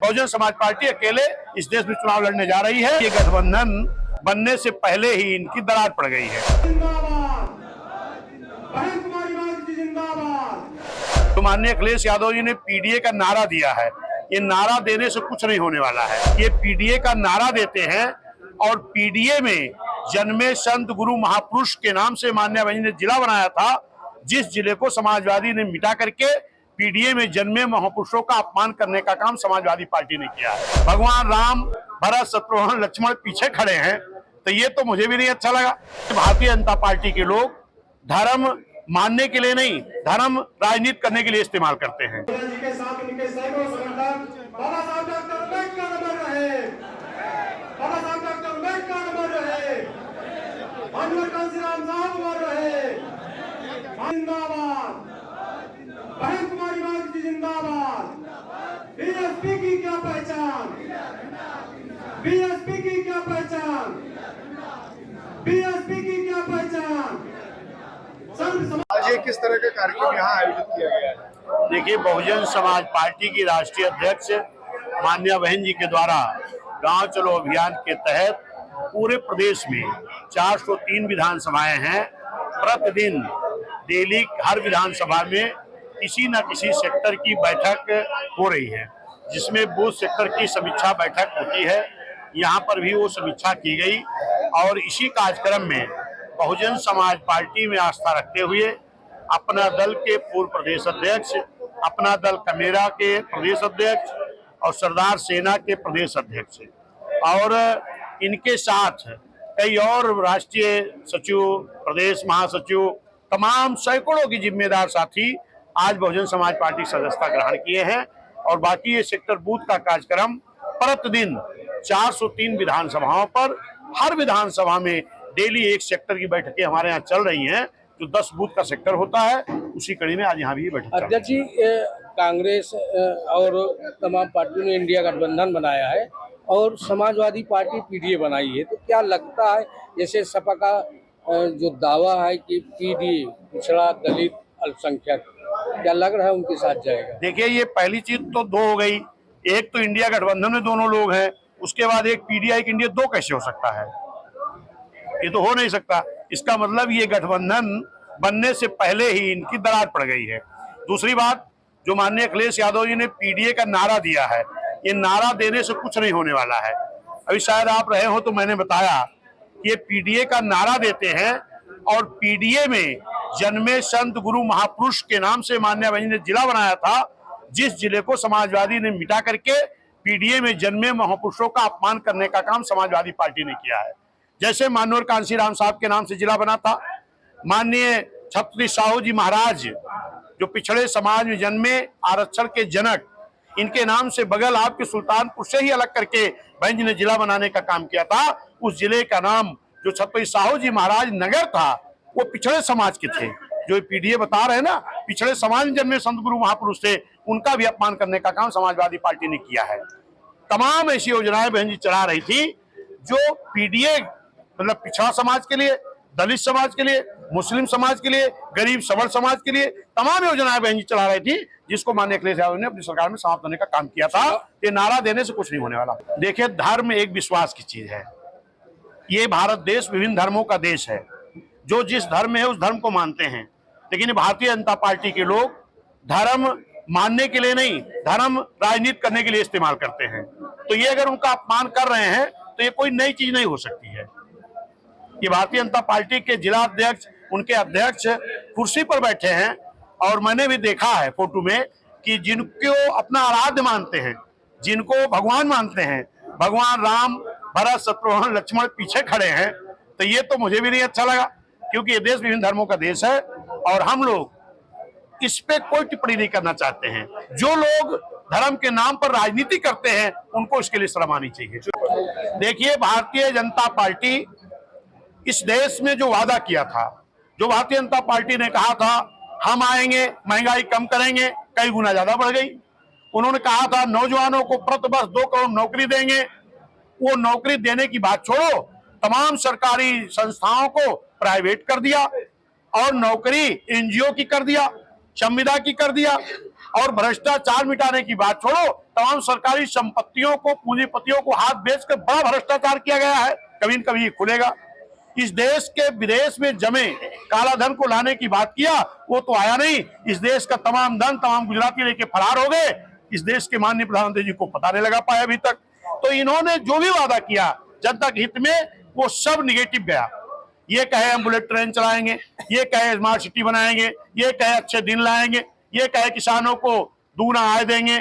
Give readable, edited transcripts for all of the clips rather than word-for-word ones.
Bahujan Samaj party अकेले इस देश में चुनाव लड़ने जा रही है। ये गठबंधन बनने से पहले ही इनकी दरार पड़ गई है। तो माननीय अखिलेश यादव जी ने पीडीए का नारा दिया है। ये नारा देने से कुछ नहीं होने वाला है। ये पीडीए का नारा देते हैं और पीडीए में जन्मे संत गुरु महापुरुष के नाम से माननीय बहन ने जिला बनाया था, जिस जिले को समाजवादी ने मिटा करके पीडीए में जन्मे महापुरुषों का अपमान करने का काम समाजवादी पार्टी ने किया है। भगवान राम, भरत, शत्रुघ्न, लक्ष्मण पीछे खड़े हैं, तो ये तो मुझे भी नहीं अच्छा लगा। भारतीय जनता पार्टी के लोग धर्म मानने के लिए नहीं, धर्म राजनीति करने के लिए इस्तेमाल करते हैं। बीएसपी की क्या पहचान, बीएसपी की क्या पहचान, बीएसपी की क्या पहचान। आज किस तरह का कार्यक्रम यहाँ आयोजित किया गया है? देखिए, बहुजन समाज पार्टी की राष्ट्रीय अध्यक्ष माननीय बहन जी के द्वारा गांव चलो अभियान के तहत पूरे प्रदेश में 403 विधानसभाएं हैं। प्रतिदिन डेली हर विधानसभा में किसी न किसी सेक्टर की बैठक हो रही है, जिसमें बूथ सेक्टर की समीक्षा बैठक होती है। यहाँ पर भी वो समीक्षा की गई और इसी कार्यक्रम में बहुजन समाज पार्टी में आस्था रखते हुए अपना दल के पूर्व प्रदेश अध्यक्ष, अपना दल कमेरा के प्रदेश अध्यक्ष और सरदार सेना के प्रदेश अध्यक्ष और इनके साथ कई और राष्ट्रीय सचिव, प्रदेश महासचिव, तमाम सैकड़ों की जिम्मेदार साथी आज बहुजन समाज पार्टी सदस्यता ग्रहण किए हैं। और बाकी ये सेक्टर बूथ का कार्यक्रम प्रतिदिन 403 विधानसभाओं पर हर विधानसभा में डेली एक सेक्टर की बैठकें हमारे यहाँ चल रही हैं, जो 10 बूथ का सेक्टर होता है। उसी कड़ी में आज यहाँ भी बैठक। अध्यक्ष जी, कांग्रेस और तमाम पार्टियों ने इंडिया गठबंधन बनाया है और समाजवादी पार्टी पीडीए बनाई है, तो क्या लगता है जैसे सपा का जो दावा है कि पीडीए पिछड़ा, दलित, अल्पसंख्यक, क्या लग रहा है उनके साथ जाएगा? देखिए, ये पहली चीज तो दो हो गई। एक तो इंडिया गठबंधन में दोनों लोग हैं, उसके बाद एक पीडीआई एक इंडिया, दो कैसे हो सकता है? ये तो हो नहीं सकता। इसका मतलब ये गठबंधन बनने से पहले ही इनकी दरार पड़ गई है। दूसरी बात, जो माननीय अखिलेश यादव जी ने पीडीए का नारा दिया है, ये नारा देने से कुछ नहीं होने वाला है। अभी शायद आप रहे हो तो मैंने बताया कि ये पीडीए का नारा देते हैं और पीडीए में जन्मे संत गुरु महापुरुष के नाम से माननीय बहन ने जिला बनाया था, जिस जिले को समाजवादी ने मिटा करके पीडीए में जन्मे महापुरुषों का अपमान करने का काम समाजवादी पार्टी ने किया है। जैसे माननीय कांशीराम साहब के नाम से जिला बना था, माननीय छत्रपति साहू जी महाराज जो पिछड़े समाज में जन्मे, आरक्षण के जनक, इनके नाम से बगल आपके सुल्तानपुर से ही अलग करके बहन जी ने जिला बनाने का काम किया था। उस जिले का नाम जो छत्रपति साहू जी महाराज नगर था, वो पिछड़े समाज के थे। जो पीडीए बता रहे हैं ना, पिछड़े समाज में जन्मे संत गुरु महापुरुष थे, उनका भी अपमान करने का काम समाजवादी पार्टी ने किया है। तमाम ऐसी योजनाएं बहन जी चला रही थी जो पीडीए मतलब पिछड़ा समाज के लिए, दलित समाज के लिए, मुस्लिम समाज के लिए, गरीब सबल समाज के लिए तमाम योजनाएं बहन जी चला रही थी, जिसको माननीय अखिलेश यादव ने अपनी सरकार में समाप्त करने का काम किया था। ये नारा देने से कुछ नहीं होने वाला। देखिए, धर्म एक विश्वास की चीज है। ये भारत देश विभिन्न धर्मों का देश है। जो जिस धर्म में है उस धर्म को मानते हैं, लेकिन भारतीय जनता पार्टी के लोग धर्म मानने के लिए नहीं, धर्म राजनीति करने के लिए इस्तेमाल करते हैं। तो ये अगर उनका अपमान कर रहे हैं तो ये कोई नई चीज नहीं हो सकती है। ये भारतीय जनता पार्टी के जिला अध्यक्ष, उनके अध्यक्ष कुर्सी पर बैठे हैं और मैंने भी देखा है फोटो में कि जिनको अपना आराध्य मानते हैं, जिनको भगवान मानते हैं, भगवान राम, भरत, शत्रुघ्न, लक्ष्मण पीछे खड़े हैं, तो ये तो मुझे भी नहीं अच्छा लगा। क्योंकि ये देश विभिन्न धर्मों का देश है और हम लोग इस पे कोई टिप्पणी नहीं करना चाहते हैं। जो लोग धर्म के नाम पर राजनीति करते हैं उनको इसके लिए शर्म आनी चाहिए। देखिए, भारतीय जनता पार्टी इस देश में जो वादा किया था, जो भारतीय जनता पार्टी ने कहा था हम आएंगे, महंगाई कम करेंगे, कई गुना ज्यादा बढ़ गई। उन्होंने कहा था नौजवानों को प्रति वर्ष 2 करोड़ नौकरी देंगे। वो नौकरी देने की बात छोड़ो, तमाम सरकारी संस्थाओं को प्राइवेट कर दिया और नौकरी एनजीओ की कर दिया, संविदा की कर दिया और भ्रष्टाचार मिटाने की बात छोड़ो, तमाम सरकारी संपत्तियों को, पूंजीपतियों को हाथ बेचकर बड़ा भ्रष्टाचार किया गया है। कभी न कभी ये खुलेगा। इस देश के विदेश में जमे काला धन को लाने की बात किया, वो तो आया नहीं। इस देश का तमाम धन तमाम गुजराती लेके फरार हो गए। इस देश के माननीय प्रधानमंत्री जी को पता नहीं लगा पाया अभी तक। तो इन्होंने जो भी वादा किया जनता के हित में, वो सब निगेटिव गया। ये कहे हम बुलेट ट्रेन चलाएंगे, ये कहे स्मार्ट सिटी बनाएंगे, ये कहे अच्छे दिन लाएंगे, ये कहे किसानों को दूना आय देंगे,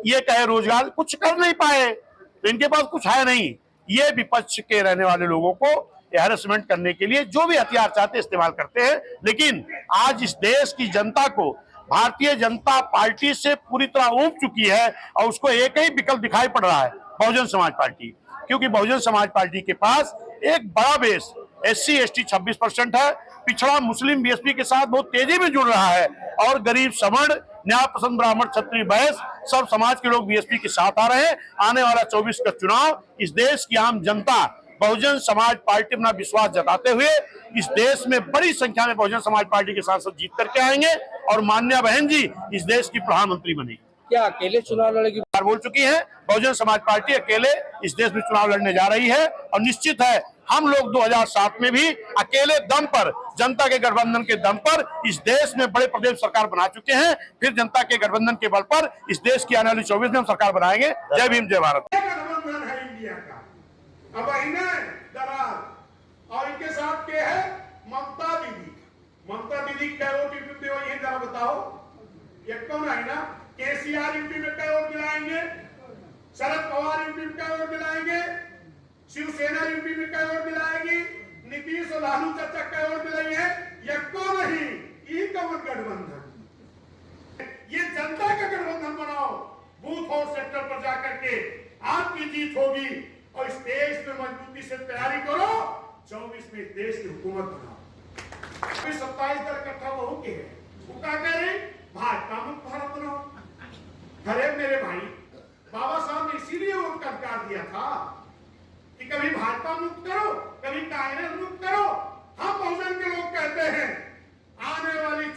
ये कहे रोजगार, कुछ कर नहीं पाए। तो इनके पास कुछ है नहीं। ये विपक्ष के रहने वाले लोगों को हैरेसमेंट करने के लिए जो भी हथियार चाहते इस्तेमाल करते हैं। लेकिन आज इस देश की जनता को भारतीय जनता पार्टी से पूरी तरह ऊब चुकी है और उसको एक ही विकल्प दिखाई पड़ रहा है, बहुजन समाज पार्टी। क्योंकि बहुजन समाज पार्टी के पास एक बड़ा बेस SC ST 26% है, पिछड़ा मुस्लिम बीएसपी के साथ बहुत तेजी में जुड़ रहा है और गरीब सवर्ण, न्याय पसंद ब्राह्मण, क्षत्रिय, वैश्य सब समाज के लोग बीएसपी के साथ आ रहे हैं। आने वाला 24 का चुनाव इस देश की आम जनता बहुजन समाज पार्टी अपना विश्वास जताते हुए इस देश में बड़ी संख्या में बहुजन समाज पार्टी के सांसद जीत करके आएंगे और माननीय बहन जी इस देश की प्रधानमंत्री बनेगी। क्या अकेले चुनाव लड़ेगी? बार बोल चुकी है, बहुजन समाज पार्टी अकेले इस देश में चुनाव लड़ने जा रही है और निश्चित है हम लोग 2007 में भी अकेले दम पर, जनता के गठबंधन के दम पर इस देश में बड़े प्रदेश सरकार बना चुके हैं। फिर जनता के गठबंधन के बल पर इस देश की आने वाली 24 में हम सरकार बनाएंगे। जय भीम, जय भारत। गठबंधन है इंडिया का। अब इन्हें दरार और इनके साथ के है ममता दीदी। ममता दीदी क्या वोट यूपी में, यही जरा बताओ। ये कौन है ना? केसीआर यूपी में क्या वोट मिलाएंगे, शरद पवार यूपी में क्या वोट मिलाएंगे, शिवसेना यूपी में क्या वोट मिलाएगी, नीतीश और लालू चाचा क्या वोट मिलाई है। ये कौन नहीं, ये कौन गठबंधन? ये जनता का गठबंधन बनाओ। बूथ और सेक्टर पर जाकर के आपकी जीत होगी और इस देश में मजबूती से तैयारी करो। 24 में इस देश की हुकूमत बनाओ। 27 दल इकट्ठा वो के है, वो क्या कह रहे, भाजपा मुक्त भारत बनाओ। अरे मेरे भाई, बाबा साहब ने इसीलिए वोट का अधिकार दिया था कि कभी भाजपा मुक्त करो, कभी कांग्रेस मुक्त करो। हम बहुजन के लोग कहते हैं आने वाली